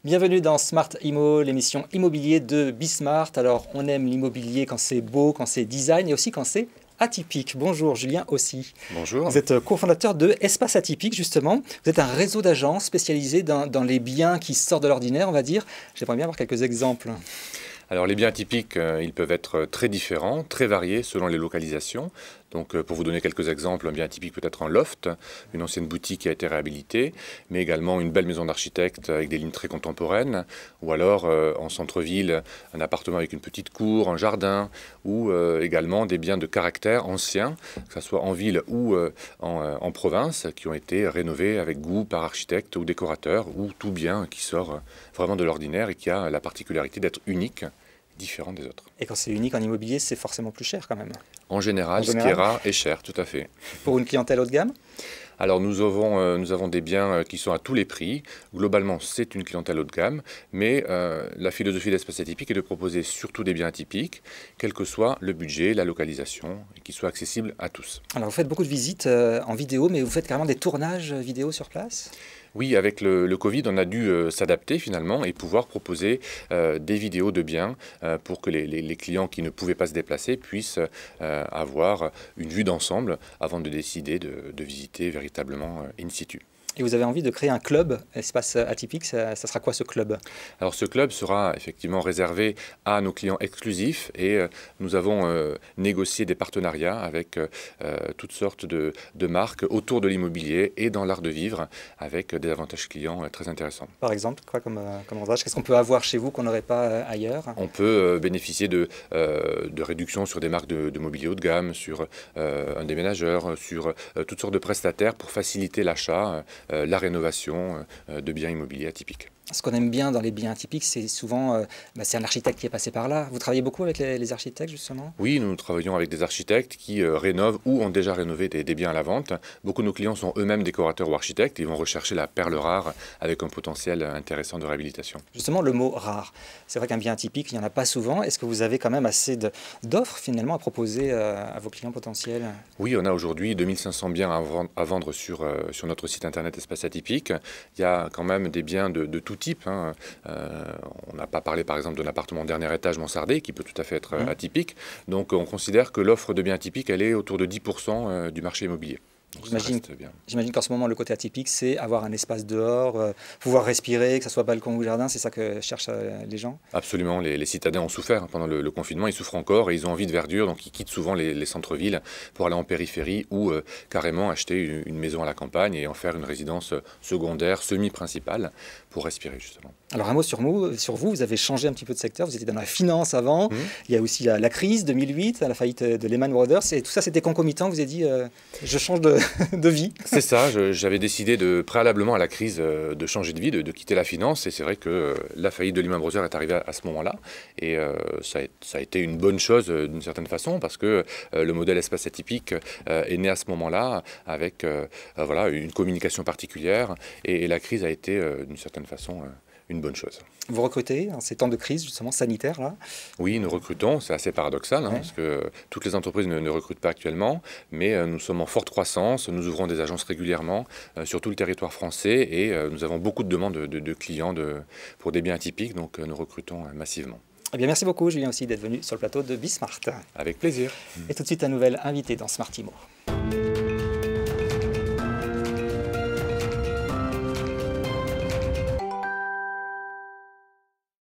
Bienvenue dans Smart Immo, l'émission immobilier de Bismart. Alors, on aime l'immobilier quand c'est beau, quand c'est design et aussi quand c'est atypique. Bonjour Julien aussi. Bonjour. Vous êtes cofondateur de Espace Atypique justement. Vous êtes un réseau d'agences spécialisés dans les biens qui sortent de l'ordinaire, on va dire. J'aimerais bien avoir quelques exemples. Alors les biens atypiques, ils peuvent être très différents, très variés selon les localisations. Donc pour vous donner quelques exemples, un bien atypique peut être un loft, une ancienne boutique qui a été réhabilitée, mais également une belle maison d'architecte avec des lignes très contemporaines, ou alors en centre-ville, un appartement avec une petite cour, un jardin, ou également des biens de caractère anciens, que ce soit en ville ou en province, qui ont été rénovés avec goût par architecte ou décorateur, ou tout bien qui sort vraiment de l'ordinaire et qui a la particularité d'être unique, différent des autres. Et quand c'est unique en immobilier, c'est forcément plus cher quand même. En général, ce qui est rare est cher, tout à fait. Pour une clientèle haut de gamme? Alors nous avons des biens qui sont à tous les prix. Globalement, c'est une clientèle haut de gamme, mais la philosophie d'Espace Atypique est de proposer surtout des biens atypiques, quel que soit le budget, la localisation, et qui soient accessibles à tous. Alors vous faites beaucoup de visites en vidéo, mais vous faites carrément des tournages vidéo sur place? Oui, avec le Covid, on a dû s'adapter finalement et pouvoir proposer des vidéos de biens pour que les clients qui ne pouvaient pas se déplacer puissent avoir une vue d'ensemble avant de décider de visiter véritablement in situ. Et vous avez envie de créer un club Espace Atypique, ça sera quoi ce club? Alors ce club sera effectivement réservé à nos clients exclusifs et nous avons négocié des partenariats avec toutes sortes de marques autour de l'immobilier et dans l'art de vivre avec des avantages clients très intéressants. Par exemple, quoi comme avantage? Qu'est-ce qu'on peut avoir chez vous qu'on n'aurait pas ailleurs? On peut bénéficier de réductions sur des marques de mobilier haut de gamme, sur un déménageur, sur toutes sortes de prestataires pour faciliter l'achat, la rénovation de biens immobiliers atypiques. Ce qu'on aime bien dans les biens atypiques, c'est souvent c'est un architecte qui est passé par là. Vous travaillez beaucoup avec les architectes, justement? Oui, nous travaillons avec des architectes qui rénovent ou ont déjà rénové des biens à la vente. Beaucoup de nos clients sont eux-mêmes décorateurs ou architectes. Ils vont rechercher la perle rare avec un potentiel intéressant de réhabilitation. Justement, le mot rare. C'est vrai qu'un bien atypique, il n'y en a pas souvent. Est-ce que vous avez quand même assez d'offres, finalement, à proposer à vos clients potentiels? Oui, on a aujourd'hui 2500 biens à vendre sur notre site internet Espace Atypique. Il y a quand même des biens de tout type. On n'a pas parlé par exemple d'un appartement dernier étage mansardé qui peut tout à fait être atypique. Donc on considère que l'offre de biens atypiques, elle est autour de 10% du marché immobilier. J'imagine qu'en ce moment, le côté atypique, c'est avoir un espace dehors, pouvoir respirer, que ce soit balcon ou jardin, c'est ça que cherchent les gens? Absolument, les citadins ont souffert pendant le confinement, ils souffrent encore et ils ont envie de verdure, donc ils quittent souvent les centres-villes pour aller en périphérie ou carrément acheter une maison à la campagne et en faire une résidence secondaire, semi-principale, pour respirer justement. Alors un mot sur vous, vous avez changé un petit peu de secteur, vous étiez dans la finance avant, il y a aussi la crise 2008, la faillite de Lehman Brothers, et tout ça c'était concomitant, vous avez dit je change de vie. C'est ça, j'avais décidé préalablement à la crise de changer de vie, de quitter la finance, et c'est vrai que la faillite de Lehman Brothers est arrivée à ce moment-là, et ça a été une bonne chose d'une certaine façon, parce que le modèle Espace Atypique est né à ce moment-là, avec voilà, une communication particulière, et la crise a été d'une certaine façon une bonne chose. Vous recrutez en ces temps de crise justement sanitaire là? Oui, nous recrutons, c'est assez paradoxal parce que toutes les entreprises ne recrutent pas actuellement, mais nous sommes en forte croissance, nous ouvrons des agences régulièrement sur tout le territoire français et nous avons beaucoup de demandes de clients pour des biens atypiques, donc nous recrutons massivement. Eh bien, merci beaucoup Julien aussi d'être venu sur le plateau de Bismart. Avec plaisir. Et tout de suite un nouvel invité dans Smart Immo.